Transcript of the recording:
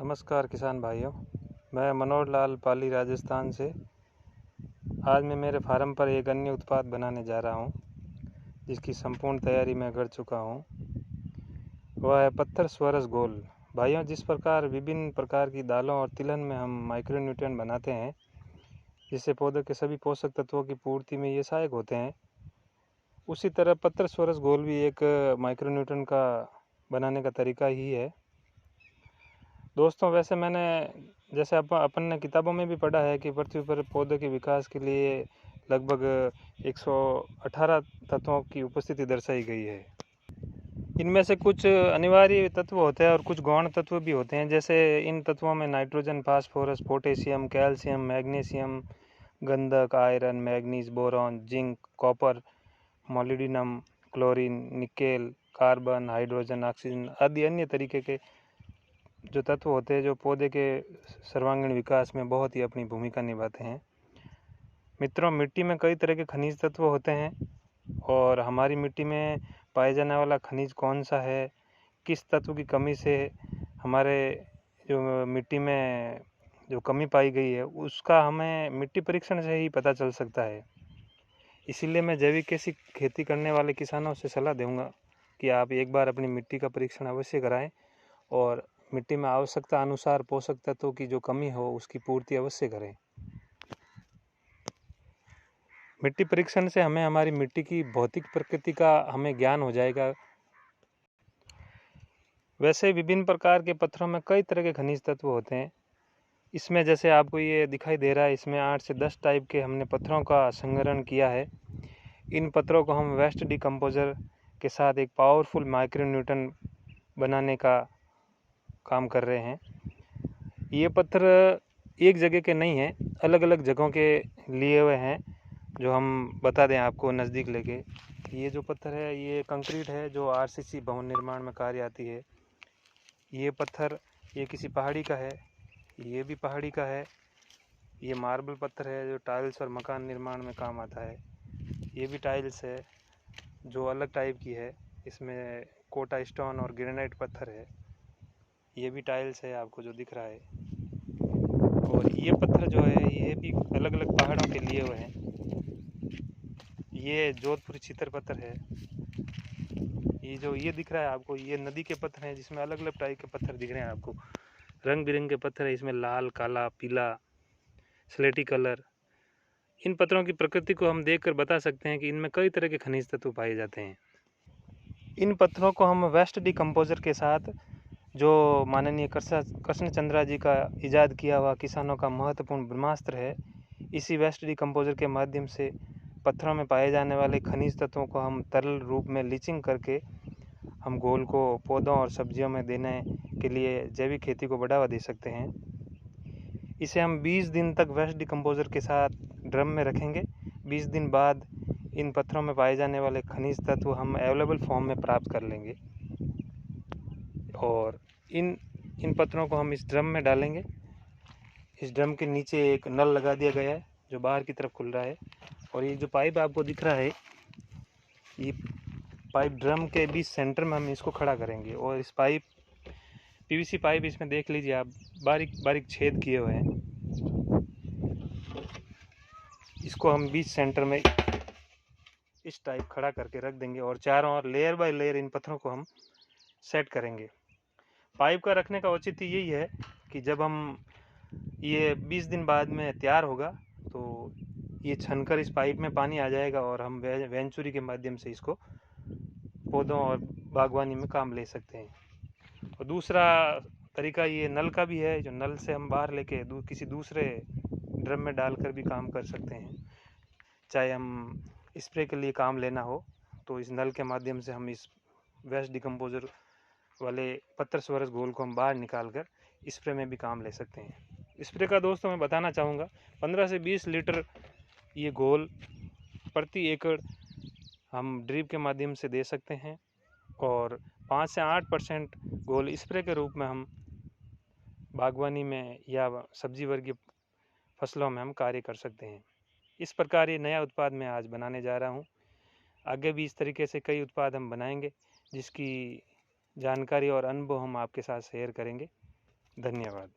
नमस्कार किसान भाइयों, मैं मनोहर लाल पाली राजस्थान से। आज मैं मेरे फार्म पर एक अन्य उत्पाद बनाने जा रहा हूं, जिसकी संपूर्ण तैयारी मैं कर चुका हूं। वह है पत्थर स्वरस घोल। भाइयों, जिस प्रकार विभिन्न प्रकार की दालों और तिलहन में हम माइक्रो न्यूट्रिएंट बनाते हैं, जिससे पौधों के सभी पोषक तत्वों की पूर्ति में ये सहायक होते हैं, उसी तरह पत्थर स्वरस घोल भी एक माइक्रो न्यूट्रिएंट का बनाने का तरीका ही है। दोस्तों, वैसे मैंने जैसे अपन ने किताबों में भी पढ़ा है कि पृथ्वी पर पौधों के विकास के लिए लगभग 118 तत्वों की उपस्थिति दर्शाई गई है। इनमें से कुछ अनिवार्य तत्व होते हैं और कुछ गौण तत्व भी होते हैं। जैसे इन तत्वों में nitrogen, phosphorus, potassium, calcium, magnesium, गंधक, iron, manganese, boron, zinc, copper, molybdenum, chlorine, nickel, carbon, hydrogen, oxygen आदि अन्य तरीके के जो तत्व होते हैं जो पौधे के सर्वांगीण विकास में बहुत ही अपनी भूमिका निभाते हैं। मित्रों, मिट्टी में कई तरह के खनिज तत्व होते हैं और हमारी मिट्टी में पाए जाने वाला खनिज कौन सा है, किस तत्व की कमी से हमारे जो मिट्टी में जो कमी पाई गई है, उसका हमें मिट्टी परीक्षण से ही पता चल सकता है। इसीलिए मैं जैविक खेती करने वाले किसानों से सलाह दूंगा कि आप एक बार अपनी मिट्टी का परीक्षण अवश्य कराएं और मिट्टी में आवश्यकता अनुसार पोषक तत्वों की जो कमी हो उसकी पूर्ति अवश्य करें। मिट्टी परीक्षण से हमें हमारी मिट्टी की भौतिक प्रकृति का हमें ज्ञान हो जाएगा। वैसे विभिन्न प्रकार के पत्थरों में कई तरह के खनिज तत्व होते हैं। इसमें जैसे आपको ये दिखाई दे रहा है, इसमें 8 से 10 टाइप के हमने पत्थरों का संग्रहण किया है। इन पत्थरों को हम वेस्ट डिकम्पोजर के साथ एक पावरफुल माइक्रो न्यूट्रिएंट बनाने का काम कर रहे हैं। ये पत्थर एक जगह के नहीं हैं, अलग अलग जगहों के लिए हुए हैं, जो हम बता दें आपको नज़दीक लेके। ये जो पत्थर है ये कंक्रीट है, जो आरसीसी भवन निर्माण में कार्य आती है। ये पत्थर ये किसी पहाड़ी का है, ये भी पहाड़ी का है। ये मार्बल पत्थर है जो टाइल्स और मकान निर्माण में काम आता है। ये भी टाइल्स है जो अलग टाइप की है, इसमें कोटा स्टोन और ग्रेनाइट पत्थर है। ये भी टाइल्स है आपको जो दिख रहा है। और ये पत्थर जो है ये भी अलग अलग पहाड़ों के लिए हुए हैं। ये जोधपुरी चितर पत्थर है। ये जो ये दिख रहा है आपको, ये नदी के पत्थर हैं, जिसमें अलग अलग टाइप के पत्थर दिख रहे हैं आपको। रंग बिरंगे पत्थर है इसमें, लाल, काला, पीला, स्लेटी कलर। इन पत्थरों की प्रकृति को हम देखकर बता सकते हैं कि इनमें कई तरह के खनिज तत्व पाए जाते हैं। इन पत्थरों को हम वेस्ट डिकम्पोजर के साथ, जो माननीय कृष्ण चंद्रा जी का इजाद किया हुआ किसानों का महत्वपूर्ण ब्रह्मास्त्र है, इसी वेस्ट डिकम्पोजर के माध्यम से पत्थरों में पाए जाने वाले खनिज तत्वों को हम तरल रूप में लीचिंग करके हम घोल को पौधों और सब्जियों में देने के लिए जैविक खेती को बढ़ावा दे सकते हैं। इसे हम 20 दिन तक वेस्ट डिकम्पोजर के साथ ड्रम में रखेंगे। 20 दिन बाद इन पत्थरों में पाए जाने वाले खनिज तत्व हम अवेलेबल फॉर्म में प्राप्त कर लेंगे और इन पत्थरों को हम इस ड्रम में डालेंगे। इस ड्रम के नीचे एक नल लगा दिया गया है जो बाहर की तरफ खुल रहा है, और ये जो पाइप आपको दिख रहा है, ये पाइप ड्रम के बीच सेंटर में हम इसको खड़ा करेंगे। और इस पाइप पीवीसी पाइप, इसमें देख लीजिए आप, बारीक बारीक छेद किए हुए हैं। इसको हम बीच सेंटर में इस टाइप खड़ा करके रख देंगे और चारों ओर लेयर बाय लेयर इन पत्थरों को हम सेट करेंगे। पाइप का रखने का औचित्य यही है कि जब हम ये 20 दिन बाद में तैयार होगा तो ये छनकर इस पाइप में पानी आ जाएगा और हम वेंचुरी के माध्यम से इसको पौधों और बागवानी में काम ले सकते हैं। और दूसरा तरीका ये नल का भी है, जो नल से हम बाहर लेके किसी दूसरे ड्रम में डालकर भी काम कर सकते हैं। चाहे हम स्प्रे के लिए काम लेना हो तो इस नल के माध्यम से हम इस वेस्ट डिकम्पोजर वाले पत्थर स्वरस घोल को हम बाहर निकाल कर स्प्रे में भी काम ले सकते हैं। स्प्रे का दोस्तों मैं बताना चाहूँगा, 15 से 20 लीटर ये घोल प्रति एकड़ हम ड्रिप के माध्यम से दे सकते हैं और 5 से 8% घोल स्प्रे के रूप में हम बागवानी में या सब्जी वर्गीय फसलों में हम कार्य कर सकते हैं। इस प्रकार ये नया उत्पाद मैं आज बनाने जा रहा हूँ। आगे भी इस तरीके से कई उत्पाद हम बनाएंगे, जिसकी जानकारी और अनुभव हम आपके साथ शेयर करेंगे। धन्यवाद।